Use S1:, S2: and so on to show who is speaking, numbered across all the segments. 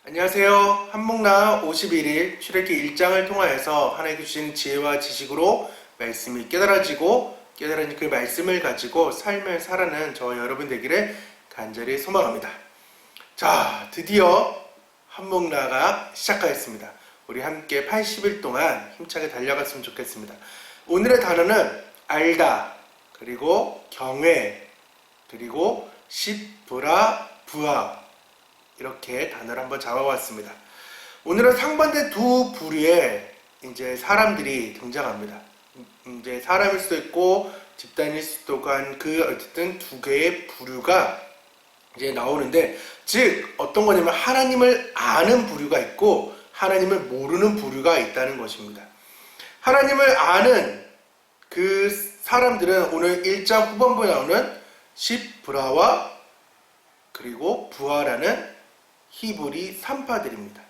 S1: 안녕하세요. 한목나 51일 출애굽기 1장을 통하여서 하나님께 주시는 지혜와 지식으로 말씀이 깨달아지고 깨달은 그 말씀을 가지고 삶을 살아가는 저와 여러분 되기를 간절히 소망합니다. 자, 드디어 한목나가 시작하였습니다. 우리 함께 80일 동안 힘차게 달려갔으면 좋겠습니다. 오늘의 단어는 알다, 그리고 경외, 그리고 십브라 부하, 이렇게 단어를 한번 잡아봤습니다. 오늘은 상반된 두 부류의 이제 사람들이 등장합니다. 이제 사람일 수도 있고 집단일 수도 있고 한 그 어쨌든 두 개의 부류가 이제 나오는데, 즉 어떤 거냐면 하나님을 아는 부류가 있고 하나님을 모르는 부류가 있다는 것입니다. 하나님을 아는 그 사람들은 오늘 1장 후반부에 나오는 십브라와 그리고 부하라는 히브리 산파들입니다.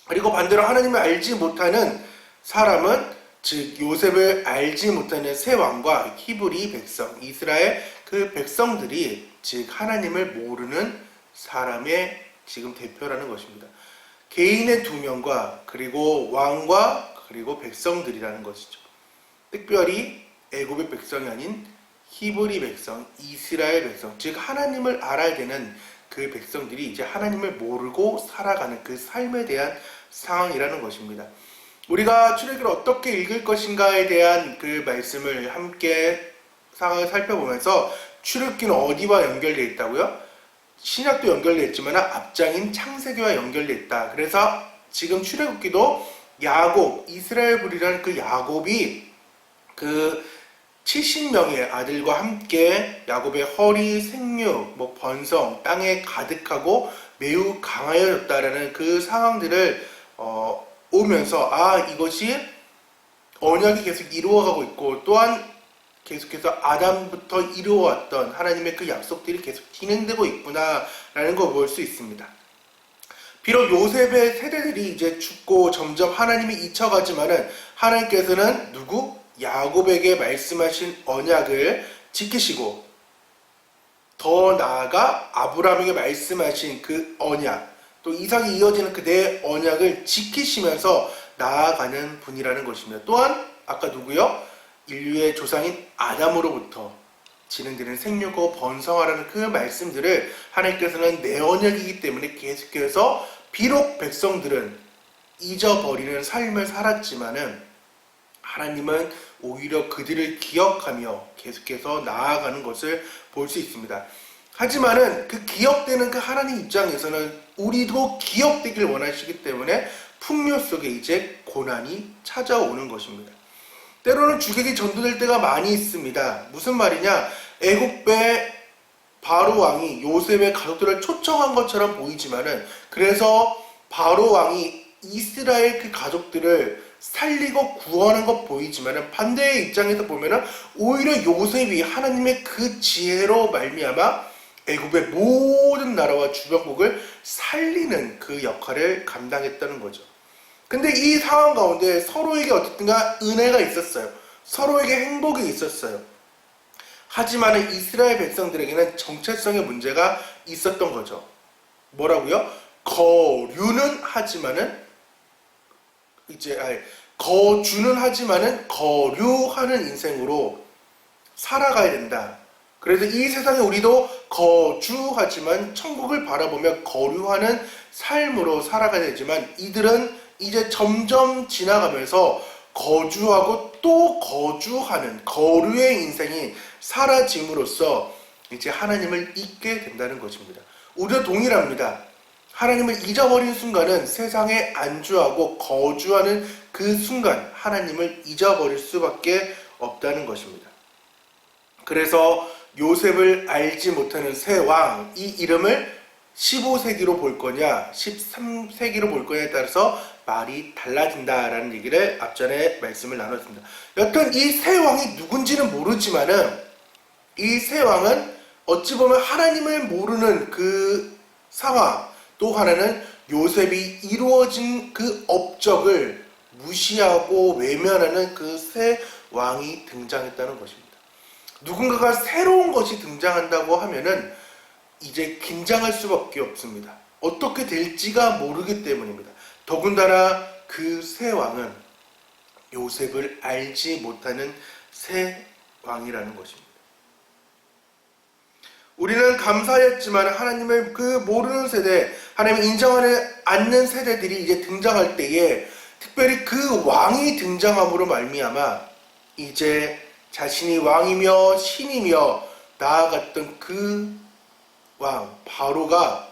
S1: 그리고 반대로 하나님을 알지 못하는 사람은, 즉 요셉을 알지 못하는 세 왕과 히브리 백성, 이스라엘 그 백성들이 즉 하나님을 모르는 사람의 지금 대표라는 것입니다. 개인의 두 명과 그리고 왕과 그리고 백성들이라는 것이죠. 특별히 애굽의 백성이 아닌 히브리 백성, 이스라엘 백성, 즉 하나님을 알아야 되는 그 백성들이 이제 하나님을 모르고 살아가는 그 삶에 대한 상황이라는 것입니다. 우리가 출애굽기를 어떻게 읽을 것인가에 대한 그 말씀을 함께 상황을 살펴보면서, 출애굽기는 어디와 연결되어 있다고요? 신약도 연결되어 있지만 앞장인 창세기와 연결되어 있다. 그래서 지금 출애굽기도 야곱, 이스라엘 부리라는 그 야곱이 그 70명의 아들과 함께 야곱의 허리, 생육, 번성, 땅에 가득하고 매우 강하여졌다라는 그 상황들을 오면서 이것이 언약이 계속 이루어가고 있고, 또한 계속해서 아담부터 이루어왔던 하나님의 그 약속들이 계속 진행되고 있구나라는 걸 볼 수 있습니다. 비록 요셉의 세대들이 이제 죽고 점점 하나님이 잊혀가지만은 하나님께서는 야곱에게 말씀하신 언약을 지키시고, 더 나아가 아브라함에게 말씀하신 그 언약, 또 이삭이 이어지는 그대의 언약을 지키시면서 나아가는 분이라는 것입니다. 또한 아까 인류의 조상인 아담으로부터 진행되는 생육과 번성하라는 그 말씀들을 하나님께서는 내 언약이기 때문에 계속해서, 비록 백성들은 잊어버리는 삶을 살았지만은 하나님은 오히려 그들을 기억하며 계속해서 나아가는 것을 볼 수 있습니다. 하지만은 그 기억되는 그 하나님 입장에서는 우리도 기억되길 원하시기 때문에 풍요 속에 이제 고난이 찾아오는 것입니다. 때로는 주객이 전도될 때가 많이 있습니다. 무슨 말이냐? 애굽의 바로 왕이 요셉의 가족들을 초청한 것처럼 보이지만은, 그래서 바로 왕이 이스라엘 그 가족들을 살리고 구원한 것 보이지만은, 반대의 입장에서 보면은 오히려 요셉이 하나님의 그 지혜로 말미암아 애굽의 모든 나라와 주변국을 살리는 그 역할을 감당했다는 거죠. 근데 이 상황 가운데 서로에게 어쨌든가 은혜가 있었어요. 서로에게 행복이 있었어요. 하지만은 이스라엘 백성들에게는 정체성의 문제가 있었던 거죠. 뭐라고요? 거주는 하지만은 거류하는 인생으로 살아가야 된다. 그래서 이 세상에 우리도 거주하지만 천국을 바라보며 거류하는 삶으로 살아가야 되지만, 이들은 이제 점점 지나가면서 거주하고 또 거주하는 거류의 인생이 사라짐으로써 이제 하나님을 잊게 된다는 것입니다. 우리도 동일합니다. 하나님을 잊어버린 순간은 세상에 안주하고 거주하는 그 순간 하나님을 잊어버릴 수밖에 없다는 것입니다. 그래서 요셉을 알지 못하는 새 왕, 이 이름을 15세기로 볼 거냐 13세기로 볼 거냐에 따라서 말이 달라진다라는 얘기를 앞전에 말씀을 나눴습니다. 여튼 이 새 왕이 누군지는 모르지만은, 이 새 왕은 어찌 보면 하나님을 모르는 그 상황, 또 하나는 요셉이 이루어진 그 업적을 무시하고 외면하는 그 새 왕이 등장했다는 것입니다. 누군가가 새로운 것이 등장한다고 하면은 이제 긴장할 수밖에 없습니다. 어떻게 될지가 모르기 때문입니다. 더군다나 그 새 왕은 요셉을 알지 못하는 새 왕이라는 것입니다. 우리는 감사했지만 하나님을 그 모르는 세대, 하나님을 인정하지 않는 세대들이 이제 등장할 때에 특별히 그 왕이 등장함으로 말미암아 이제 자신이 왕이며 신이며 나아갔던 그 왕 바로가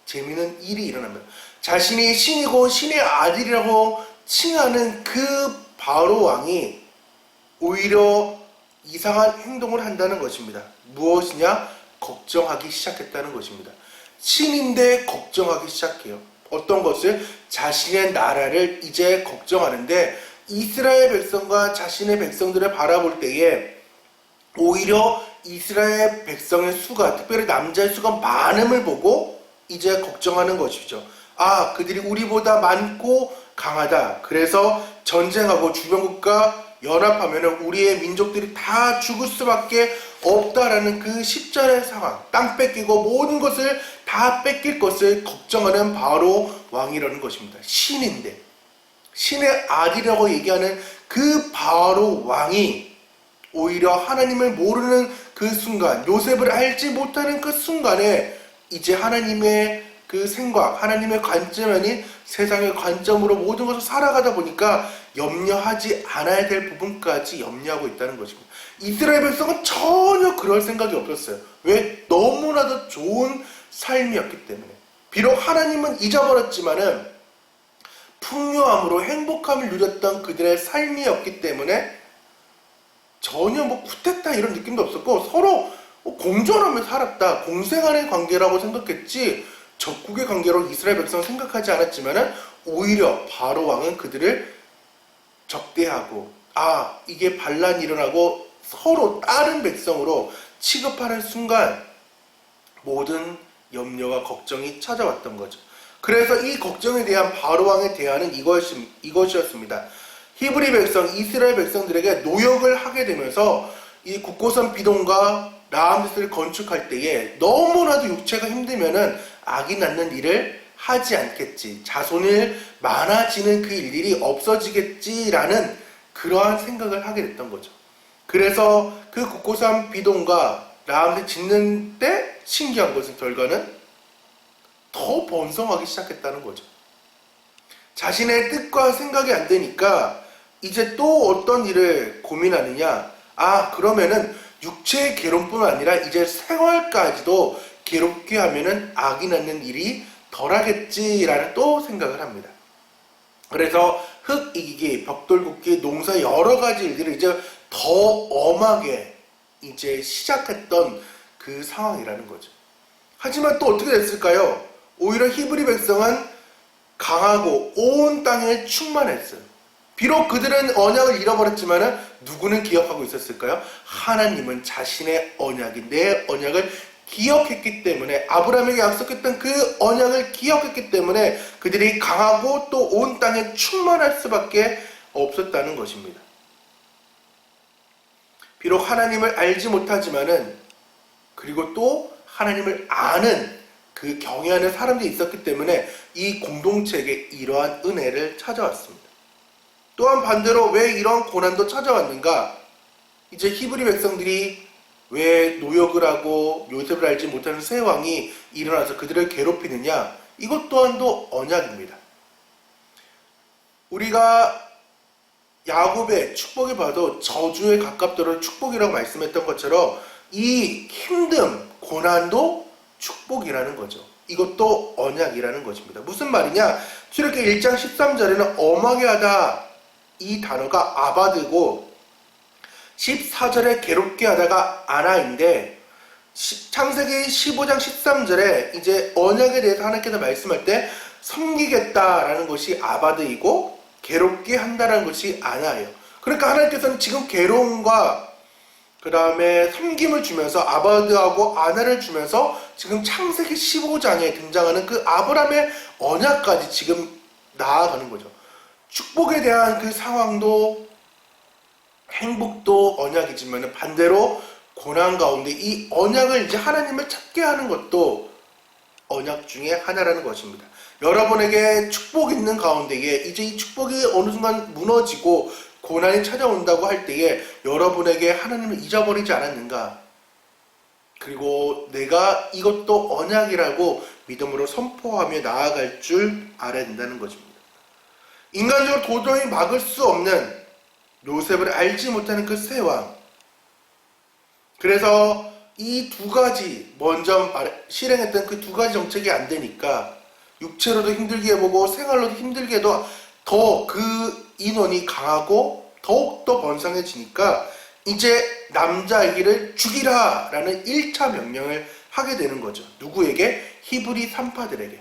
S1: 재미있는 일이 일어납니다. 자신이 신이고 신의 아들이라고 칭하는 그 바로 왕이 오히려 이상한 행동을 한다는 것입니다. 무엇이냐? 걱정하기 시작했다는 것입니다. 신인데 걱정하기 시작해요. 어떤 것을? 자신의 나라를 이제 걱정하는데 이스라엘 백성과 자신의 백성들을 바라볼 때에 오히려 이스라엘 백성의 수가, 특별히 남자의 수가 많음을 보고 이제 걱정하는 것이죠. 아, 그들이 우리보다 많고 강하다. 그래서 전쟁하고 주변국가 연합하면 우리의 민족들이 다 죽을 수밖에 없다라는 그 십자가의 상황, 땅 뺏기고 모든 것을 다 뺏길 것을 걱정하는 바로 왕이라는 것입니다. 신인데, 신의 아들이라고 얘기하는 그 바로 왕이 오히려 하나님을 모르는 그 순간, 요셉을 알지 못하는 그 순간에 이제 하나님의 그 생각, 하나님의 관점 아닌 세상의 관점으로 모든 것을 살아가다 보니까 염려하지 않아야 될 부분까지 염려하고 있다는 것입니다. 이스라엘 백성은 전혀 그럴 생각이 없었어요. 왜? 너무나도 좋은 삶이었기 때문에. 비록 하나님은 잊어버렸지만은 풍요함으로 행복함을 누렸던 그들의 삶이었기 때문에 전혀 쿠데타 이런 느낌도 없었고 서로 공존하며 살았다. 공생하는 관계라고 생각했지 적국의 관계로 이스라엘 백성은 생각하지 않았지만은 오히려 바로 왕은 그들을 적대하고 이게 반란이 일어나고 서로 다른 백성으로 취급하는 순간 모든 염려와 걱정이 찾아왔던 거죠. 그래서 이 걱정에 대한 바로 왕의 대안은 이것이었습니다. 히브리 백성, 이스라엘 백성들에게 노역을 하게 되면서 이 국고선 비동과 라암셋을 건축할 때에 너무나도 육체가 힘들면은 악이 낳는 일을 하지 않겠지. 자손이 많아지는 그 일들이 없어지겠지라는 그러한 생각을 하게 됐던 거죠. 그래서 그 국고선 비동과 라암셋 짓는 때 신기한 것은 결과는 더 번성하기 시작했다는 거죠. 자신의 뜻과 생각이 안 되니까 이제 또 어떤 일을 고민하느냐? 그러면은 육체의 괴로움뿐 아니라 이제 생활까지도 괴롭게 하면은 악이 낳는 일이 덜하겠지라는 또 생각을 합니다. 그래서 흙 이기기, 벽돌 굽기, 농사 여러 가지 일들을 이제 더 엄하게 이제 시작했던 그 상황이라는 거죠. 하지만 또 어떻게 됐을까요? 오히려 히브리 백성은 강하고 온 땅에 충만했어요. 비록 그들은 언약을 잃어버렸지만 누구는 기억하고 있었을까요? 하나님은 자신의 언약이 내 언약을 기억했기 때문에 아브라함에게 약속했던 그 언약을 기억했기 때문에 그들이 강하고 또 온 땅에 충만할 수밖에 없었다는 것입니다. 비록 하나님을 알지 못하지만은 그리고 또 하나님을 아는 그 경외하는 사람들이 있었기 때문에 이 공동체에게 이러한 은혜를 찾아왔습니다. 또한 반대로 왜 이런 고난도 찾아왔는가? 이제 히브리 백성들이 왜 노역을 하고 요셉을 알지 못하는 새 왕이 일어나서 그들을 괴롭히느냐? 이것 또한도 언약입니다. 우리가 야곱의 축복을 봐도 저주에 가깝도록 축복이라고 말씀했던 것처럼 이 힘듦, 고난도 축복이라는 거죠. 이것도 언약이라는 것입니다. 무슨 말이냐? 출애굽기 1장 13절에는 엄하게 하다 이 단어가 아바드고 14절에 괴롭게 하다가 아나인데 창세기 15장 13절에 이제 언약에 대해서 하나님께서 말씀할 때 섬기겠다라는 것이 아바드이고 괴롭게 한다라는 것이 아나예요. 그러니까 하나님께서는 지금 괴로움과 그 다음에 섬김을 주면서 아바드하고 아나를 주면서 지금 창세기 15장에 등장하는 그 아브라함의 언약까지 지금 나아가는 거죠. 축복에 대한 그 상황도 행복도 언약이지만 반대로 고난 가운데 이 언약을 이제 하나님을 찾게 하는 것도 언약 중에 하나라는 것입니다. 여러분에게 축복이 있는 가운데에 이제 이 축복이 어느 순간 무너지고 고난이 찾아온다고 할 때에 여러분에게 하나님을 잊어버리지 않았는가? 그리고 내가 이것도 언약이라고 믿음으로 선포하며 나아갈 줄 알아야 된다는 것입니다. 인간적으로 도저히 막을 수 없는 요셉을 알지 못하는 그 새 왕. 그래서 이 두 가지 먼저 실행했던 그 두 가지 정책이 안 되니까 육체로도 힘들게 해보고 생활로도 힘들게 해도 더 그 인원이 강하고 더욱더 번성해지니까 이제 남자아기를 죽이라 라는 1차 명령을 하게 되는 거죠. 누구에게? 히브리 산파들에게.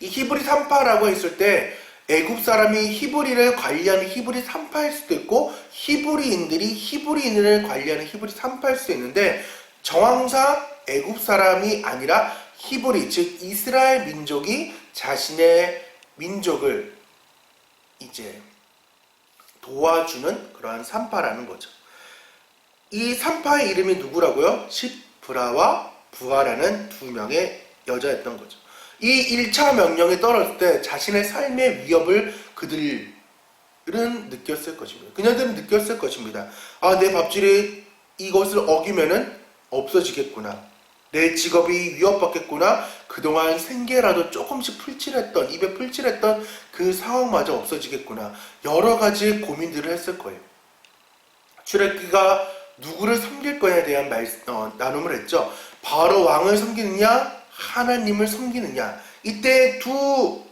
S1: 이 히브리 산파라고 했을 때 애굽 사람이 히브리를 관리하는 히브리 산파일 수도 있고 히브리인들이 히브리인을 관리하는 히브리 산파일 수도 있는데 정황상 애굽 사람이 아니라 히브리, 즉 이스라엘 민족이 자신의 민족을 이제 도와주는 그러한 산파라는 거죠. 이 산파의 이름이 누구라고요? 시브라와 부하라는 두 명의 여자였던 거죠. 이 1차 명령에 떨어질 때 자신의 삶의 위협을 그들은 느꼈을 것입니다. 그녀들은 느꼈을 것입니다. 아, 내 밥줄이 이것을 어기면은 없어지겠구나. 내 직업이 위협받겠구나. 그동안 생계라도 조금씩 풀칠했던, 입에 풀칠했던 그 상황마저 없어지겠구나. 여러 가지 고민들을 했을 거예요. 출애굽기가 누구를 섬길 거냐에 대한 나눔을 했죠. 바로 왕을 섬기느냐, 하나님을 섬기느냐. 이때 두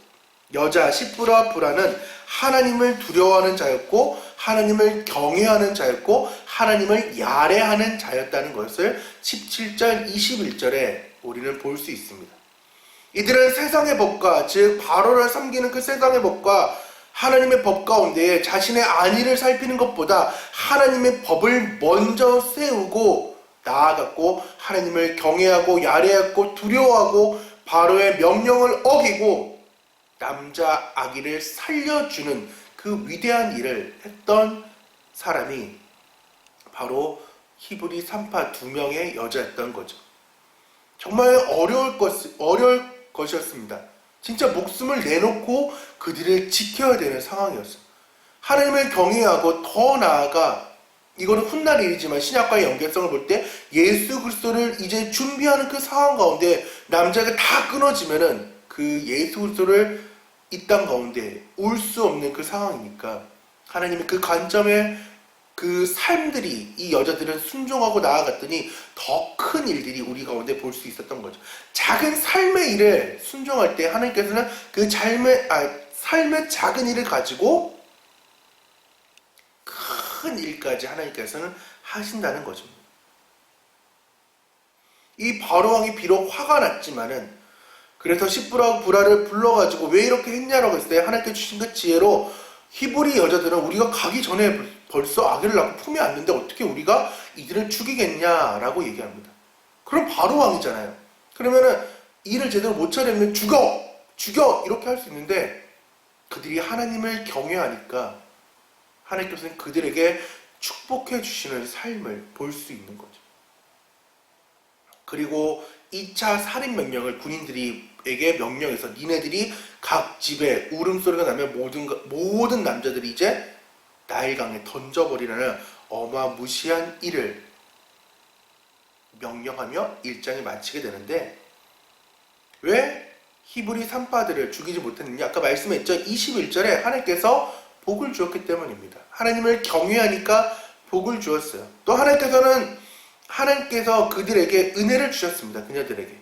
S1: 여자 시브라 부라는 하나님을 두려워하는 자였고 하나님을 경외하는 자였고 하나님을 야래하는 자였다는 것을 17절 21절에 우리는 볼 수 있습니다. 이들은 세상의 법과 즉 바로를 섬기는 그 세상의 법과 하나님의 법 가운데 자신의 안위를 살피는 것보다 하나님의 법을 먼저 세우고 나아갔고 하나님을 경외하고 야래하고 두려워하고 바로의 명령을 어기고 남자 아기를 살려주는 그 위대한 일을 했던 사람이 바로 히브리 산파 두 명의 여자였던 거죠. 정말 어려울 것이었습니다. 진짜 목숨을 내놓고 그들을 지켜야 되는 상황이었어요. 하나님을 경외하고 더 나아가 이거는 훗날 일이지만 신약과의 연결성을 볼 때 예수 그리스도를 이제 준비하는 그 상황 가운데 남자가 다 끊어지면은 그 예수 그리스도를 이 땅 가운데 올 수 없는 그 상황이니까 하나님의 그 관점에 그 삶들이 이 여자들은 순종하고 나아갔더니 더 큰 일들이 우리 가운데 볼 수 있었던 거죠. 작은 삶의 일을 순종할 때 하나님께서는 그 삶의 작은 일을 가지고 큰 일까지 하나님께서는 하신다는 것입니다. 이 바로왕이 비록 화가 났지만은 그래서 시브라와 부라를 불러가지고 왜 이렇게 했냐라고 했을 때 하나님께 주신 그 지혜로 히브리 여자들은 우리가 가기 전에 벌써 아기를 낳고 품에 안는데 어떻게 우리가 이들을 죽이겠냐라고 얘기합니다. 그럼 바로왕이잖아요. 그러면은 일을 제대로 못 차리면 죽여 이렇게 할 수 있는데 그들이 하나님을 경외하니까 하나님께서는 그들에게 축복해 주시는 삶을 볼 수 있는 거죠. 그리고 2차 살인 명령을 군인들에게 명령해서 니네들이 각 집에 울음소리가 나면 모든 남자들이 이제 나일강에 던져버리라는 어마무시한 일을 명령하며 일장을 마치게 되는데 왜 히브리 산파들을 죽이지 못했느냐? 아까 말씀했죠. 21절에 하나님께서 복을 주었기 때문입니다. 하나님을 경외하니까 복을 주었어요. 또 하나님께서 그들에게 은혜를 주셨습니다. 그녀들에게.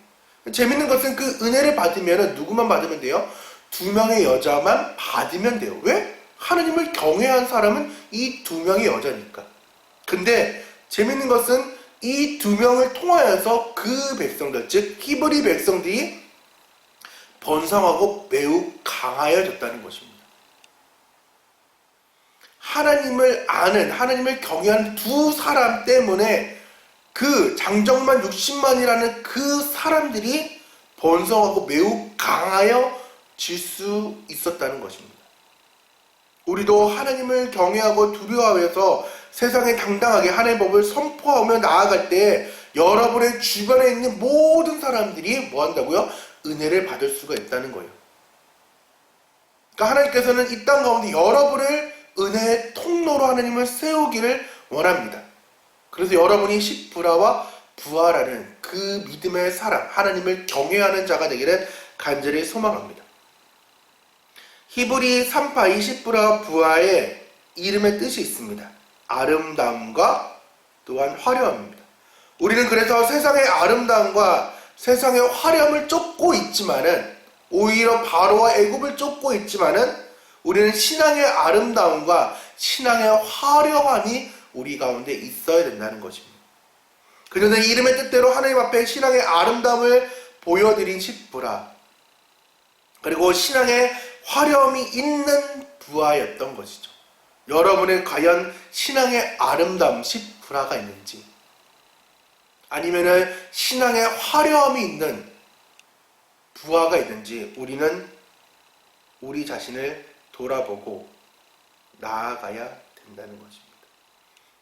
S1: 재밌는 것은 그 은혜를 받으면 누구만 받으면 돼요? 두 명의 여자만 받으면 돼요. 왜? 하나님을 경외한 사람은 이 두 명의 여자니까. 근데 재밌는 것은 이 두 명을 통하여서 그 백성들, 즉 히브리 백성들이 번성하고 매우 강하여졌다는 것입니다. 하나님을 아는, 하나님을 경외하는 두 사람 때문에 그 장정만 60만이라는 그 사람들이 번성하고 매우 강하여질 수 있었다는 것입니다. 우리도 하나님을 경외하고 두려워해서 세상에 당당하게 하나님의 법을 선포하며 나아갈 때 여러분의 주변에 있는 모든 사람들이 뭐 한다고요? 은혜를 받을 수가 있다는 거예요. 그러니까 하나님께서는 이 땅 가운데 여러분을 은혜의 통로로 하나님을 세우기를 원합니다. 그래서 여러분이 십부라와 부하라는 그 믿음의 사람, 하나님을 경외하는 자가 되기를 간절히 소망합니다. 히브리 3파 십부라 부하의 이름의 뜻이 있습니다. 아름다움과 또한 화려함입니다. 우리는 그래서 세상의 아름다움과 세상의 화려함을 쫓고 있지만은, 오히려 바로와 애굽을 쫓고 있지만은, 우리는 신앙의 아름다움과 신앙의 화려함이 우리 가운데 있어야 된다는 것입니다. 그녀는 이름의 뜻대로 하나님 앞에 신앙의 아름다움을 보여드린 십부라, 그리고 신앙의 화려함이 있는 부하였던 것이죠. 여러분의 과연 신앙의 아름다움 십부라가 있는지, 아니면은 신앙의 화려함이 있는 부하가 있는지, 우리는 우리 자신을 돌아보고 나아가야 된다는 것입니다.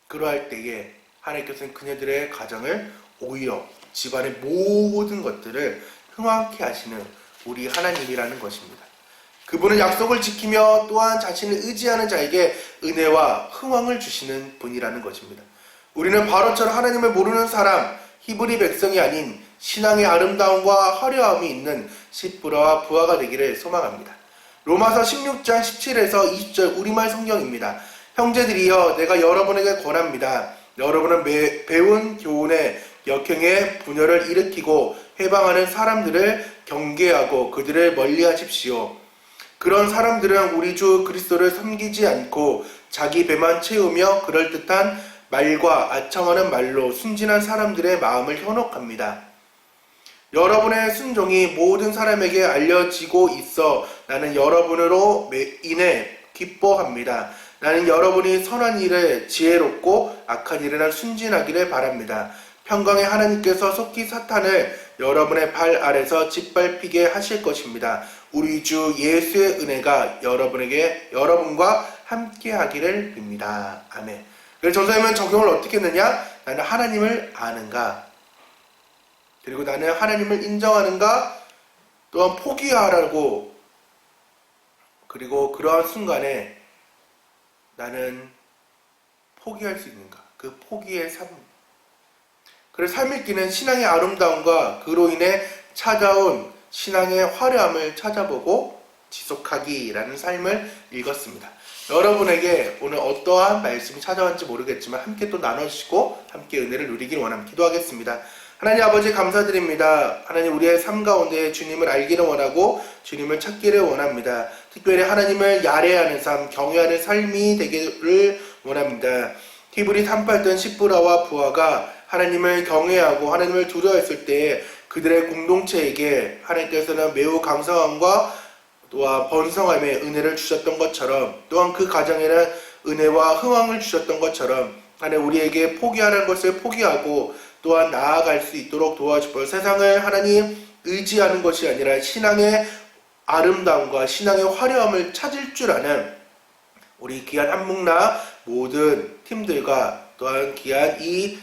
S1: 그러할 때에 하나님께서는 그녀들의 가정을, 오히려 집안의 모든 것들을 흥황케 하시는 우리 하나님이라는 것입니다. 그분은 약속을 지키며 또한 자신을 의지하는 자에게 은혜와 흥황을 주시는 분이라는 것입니다. 우리는 바로처럼 하나님을 모르는 사람, 히브리 백성이 아닌 신앙의 아름다움과 화려함이 있는 십부라와 부하가 되기를 소망합니다. 로마서 16장 17에서 20절 우리말 성경입니다. 형제들이여, 내가 여러분에게 권합니다. 여러분은 배운 교훈의 역행에 분열을 일으키고 해방하는 사람들을 경계하고 그들을 멀리하십시오. 그런 사람들은 우리 주 그리스도를 섬기지 않고 자기 배만 채우며 그럴듯한 말과 아첨하는 말로 순진한 사람들의 마음을 현혹합니다. 여러분의 순종이 모든 사람에게 알려지고 있어 나는 여러분으로 인해 기뻐합니다. 나는 여러분이 선한 일에 지혜롭고 악한 일에는 순진하기를 바랍니다. 평강의 하나님께서 속히 사탄을 여러분의 발 아래서 짓밟히게 하실 것입니다. 우리 주 예수의 은혜가 여러분과 함께 하기를 빕니다. 아멘. 그래서 전사님은 적용을 어떻게 했느냐? 나는 하나님을 아는가? 그리고 나는 하나님을 인정하는가? 또한 포기하라고, 그리고 그러한 순간에 나는 포기할 수 있는가? 그 포기의 삶. 그래서 삶 읽기는 신앙의 아름다움과 그로 인해 찾아온 신앙의 화려함을 찾아보고 지속하기라는 삶을 읽었습니다. 여러분에게 오늘 어떠한 말씀이 찾아왔는지 모르겠지만 함께 또 나눠주시고 함께 은혜를 누리길 원합니다. 기도하겠습니다. 하나님 아버지 감사드립니다. 하나님, 우리의 삶 가운데 주님을 알기를 원하고 주님을 찾기를 원합니다. 특별히 하나님을 야례하는 삶, 경외하는 삶이 되기를 원합니다. 히브리 3파였던 십부라와 부하가 하나님을 경외하고 하나님을 두려워했을 때에 그들의 공동체에게 하나님께서는 매우 강성함과 또한 번성함의 은혜를 주셨던 것처럼, 또한 그 가정에는 은혜와 흥황을 주셨던 것처럼, 하나님 우리에게 포기하는 것을 포기하고 또한 나아갈 수 있도록 도와주시고, 세상을 하나님 의지하는 것이 아니라 신앙의 아름다움과 신앙의 화려함을 찾을 줄 아는 우리 귀한 한묵나 모든 팀들과 또한 귀한 이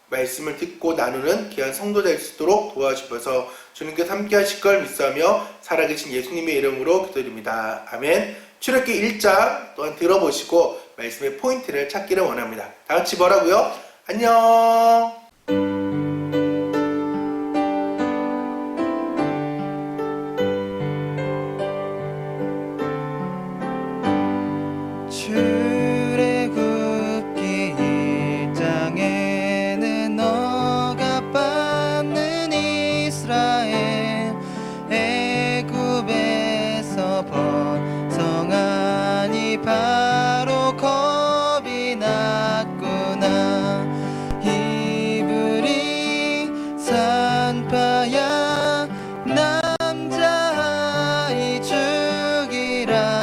S1: 말씀을 듣고 나누는 귀한 성도 될 수 있도록 도와주셔서 주님께서 함께 하실 걸 믿사며 살아계신 예수님의 이름으로 기도드립니다. 아멘. 출애굽기 1장 또한 들어보시고 말씀의 포인트를 찾기를 원합니다. 다 같이 뭐라고요? 안녕.
S2: 바로 겁이 났구나. 히브리 산파야 남자아이 죽이라.